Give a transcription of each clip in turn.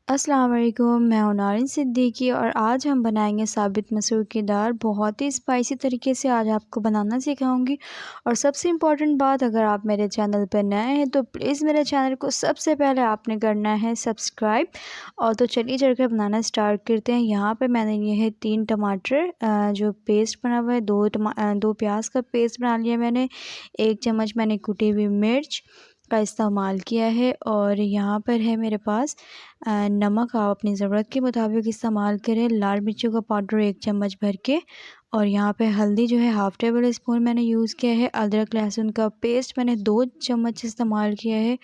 अस्सलाम वालेकुम, मैं हूँ नारिन सिद्दीकी और आज हम बनाएंगे साबित मसूर की दाल। बहुत ही स्पाइसी तरीके से आज आपको बनाना सिखाऊंगी। और सबसे इम्पॉर्टेंट बात, अगर आप मेरे चैनल पर नए हैं तो प्लीज़ मेरे चैनल को सबसे पहले आपने करना है सब्सक्राइब। और तो चलिए चलकर बनाना स्टार्ट करते हैं। यहाँ पर मैंने लिए है 3 टमाटर जो पेस्ट बना हुआ है, 2 प्याज का पेस्ट बना लिया मैंने, 1 चम्मच मैंने कुटी हुई मिर्च का इस्तेमाल किया है। और यहाँ पर है मेरे पास नमक, आप अपनी ज़रूरत के मुताबिक इस्तेमाल करें। लाल मिर्चों का पाउडर 1 चम्मच भर के। और यहाँ पे हल्दी जो है हाफ़ टेबल स्पून मैंने यूज़ किया है। अदरक लहसुन का पेस्ट मैंने 2 चम्मच इस्तेमाल किया है।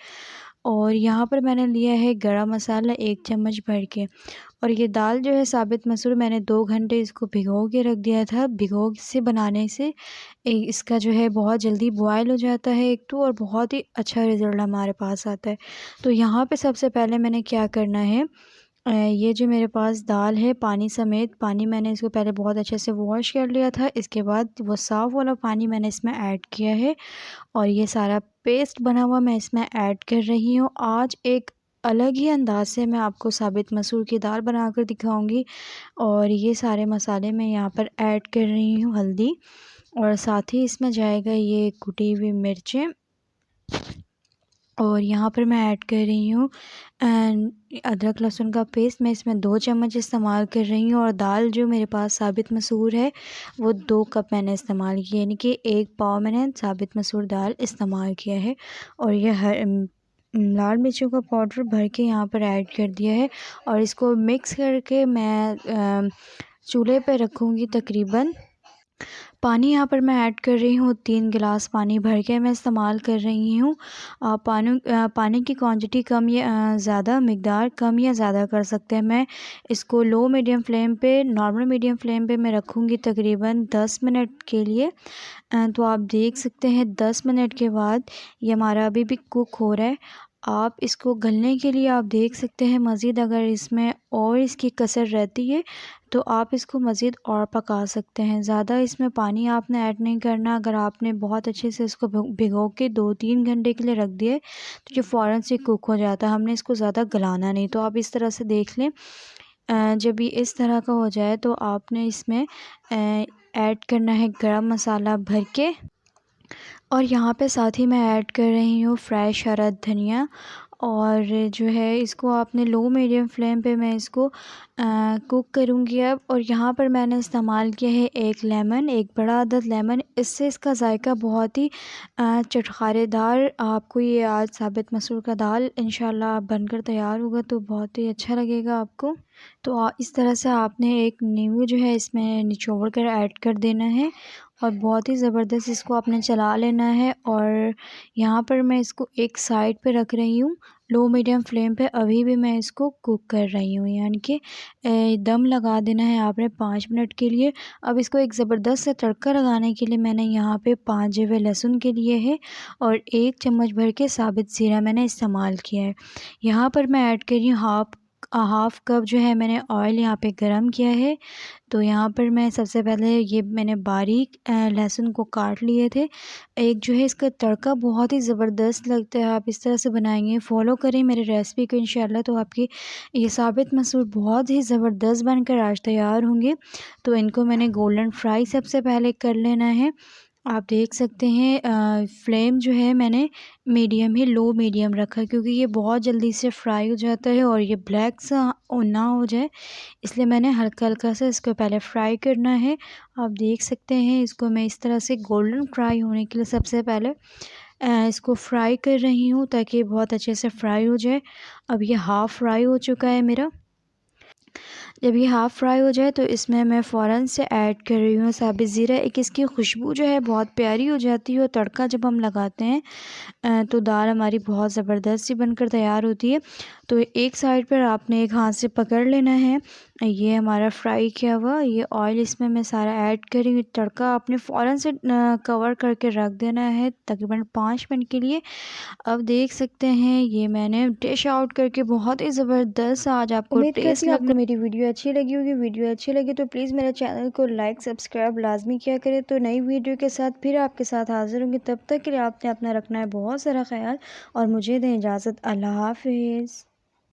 और यहाँ पर मैंने लिया है गरम मसाला 1 चम्मच भर के। और ये दाल जो है साबित मसूर, मैंने 2 घंटे इसको भिगो के रख दिया था। भिगो से बनाने से इसका जो है बहुत जल्दी बॉयल हो जाता है एक तो, और बहुत ही अच्छा रिज़ल्ट हमारे पास आता है। तो यहाँ पे सबसे पहले मैंने क्या करना है, ये जो मेरे पास दाल है पानी समेत, पानी मैंने इसको पहले बहुत अच्छे से वॉश कर लिया था। इसके बाद वो साफ़ वाला पानी मैंने इसमें ऐड किया है और ये सारा पेस्ट बना हुआ मैं इसमें ऐड कर रही हूँ। आज एक अलग ही अंदाज़ से मैं आपको साबित मसूर की दाल बनाकर दिखाऊंगी। और ये सारे मसाले मैं यहाँ पर ऐड कर रही हूँ, हल्दी, और साथ ही इसमें जाएगा ये कुटी हुई मिर्चें। और यहाँ पर मैं ऐड कर रही हूँ अदरक लहसुन का पेस्ट, मैं इसमें 2 चम्मच इस्तेमाल कर रही हूँ। और दाल जो मेरे पास साबित मसूर है वो 2 कप मैंने इस्तेमाल किया, यानी कि 1 पाव मैंने साबित मसूर दाल इस्तेमाल किया है। और ये लाल मिर्चों का पाउडर भर के यहाँ पर ऐड कर दिया है। और इसको मिक्स करके मैं चूल्हे पर रखूँगी। तकरीबन पानी यहाँ पर मैं ऐड कर रही हूँ, 3 गिलास पानी भर के मैं इस्तेमाल कर रही हूँ। पानी की क्वांटिटी कम या ज़्यादा, मिकदार कम या ज़्यादा कर सकते हैं। मैं इसको लो मीडियम फ्लेम पे, नॉर्मल मीडियम फ्लेम पे मैं रखूँगी तकरीबन 10 मिनट के लिए। तो आप देख सकते हैं 10 मिनट के बाद ये हमारा अभी भी कुक हो रहा है। आप इसको गलने के लिए आप देख सकते हैं मज़ीद अगर इसमें और इसकी कसर रहती है तो आप इसको मज़ीद और पका सकते हैं। ज़्यादा इसमें पानी आपने ऐड नहीं करना। अगर आपने बहुत अच्छे से इसको भिगो के 2-3 घंटे के लिए रख दिए तो ये फ़ौरन से कुक हो जाता है। हमने इसको ज़्यादा गलाना नहीं। तो आप इस तरह से देख लें, जब ये इस तरह का हो जाए तो आपने इसमें ऐड करना है गरम मसाला भर के। और यहाँ पे साथ ही मैं ऐड कर रही हूँ फ्रेश हरा धनिया। और जो है इसको आपने लो मीडियम फ्लेम पे मैं इसको कुक करूँगी अब। और यहाँ पर मैंने इस्तेमाल किया है 1 लेमन, 1 बड़ा अदद लेमन। इससे इसका जायका बहुत ही चटखारेदार, आपको ये आज साबित मसूर का दाल इंशाल्लाह बनकर तैयार होगा तो बहुत ही अच्छा लगेगा आपको। तो इस तरह से आपने एक नींबू जो है इसमें निचोड़ कर ऐड कर देना है और बहुत ही ज़बरदस्त इसको आपने चला लेना है। और यहाँ पर मैं इसको एक साइड पे रख रही हूँ, लो मीडियम फ्लेम पे अभी भी मैं इसको कुक कर रही हूँ, यानी कि दम लगा देना है आपने 5 मिनट के लिए। अब इसको एक ज़बरदस्त से तड़का लगाने के लिए मैंने यहाँ पे 5 जवे लहसुन के लिए है और 1 चम्मच भर के साबित ज़ीरा मैंने इस्तेमाल किया है। यहाँ पर मैं ऐड कर रही हूँ हाफ़ कप जो है मैंने ऑयल यहाँ पे गरम किया है। तो यहाँ पर मैं सबसे पहले ये मैंने बारीक लहसुन को काट लिए थे। एक जो है इसका तड़का बहुत ही ज़बरदस्त लगता है, आप इस तरह से बनाएंगे, फ़ॉलो करें मेरी रेसिपी को इंशाल्लाह, तो आपकी ये साबित मसूर बहुत ही ज़बरदस्त बनकर आज तैयार होंगे। तो इनको मैंने गोल्डन फ्राई सबसे पहले कर लेना है। आप देख सकते हैं फ्लेम जो है मैंने मीडियम ही लो मीडियम रखा है, क्योंकि ये बहुत जल्दी से फ्राई हो जाता है और ये ब्लैक सा ना हो जाए, इसलिए मैंने हल्का हल्का सा इसको पहले फ्राई करना है। आप देख सकते हैं इसको मैं इस तरह से गोल्डन फ्राई होने के लिए सबसे पहले इसको फ्राई कर रही हूँ ताकि बहुत अच्छे से फ्राई हो जाए। अब ये हाफ़ फ्राई हो चुका है मेरा। जब ये हाफ़ फ्राई हो जाए तो इसमें मैं फ़ौरन से ऐड कर रही हूँ साबित ज़ीरा। एक इसकी खुशबू जो है बहुत प्यारी हो जाती है और तड़का जब हम लगाते हैं तो दाल हमारी बहुत ज़बरदस्त सी बनकर तैयार होती है। तो एक साइड पर आपने एक हाथ से पकड़ लेना है ये हमारा फ्राई किया हुआ ये ऑयल, इसमें मैं सारा ऐड करी हुई तड़का आपने फ़ौरन से कवर करके रख देना है तकरीबन 5 मिनट के लिए। अब देख सकते हैं ये मैंने डिश आउट करके बहुत ही ज़बरदस्त आज आपको उम्मीद टेस्ट करती हूँ लगने। आपको मेरी वीडियो अच्छी लगी होगी। वीडियो अच्छी लगी तो प्लीज़ मेरे चैनल को लाइक सब्सक्राइब लाजमी किया करें। तो नई वीडियो के साथ फिर आपके साथ हाज़िर होंगी। तब तक के लिए आपने अपना रखना है बहुत सारा ख्याल और मुझे दें इजाज़त। अल्लाह हाफ़िज़।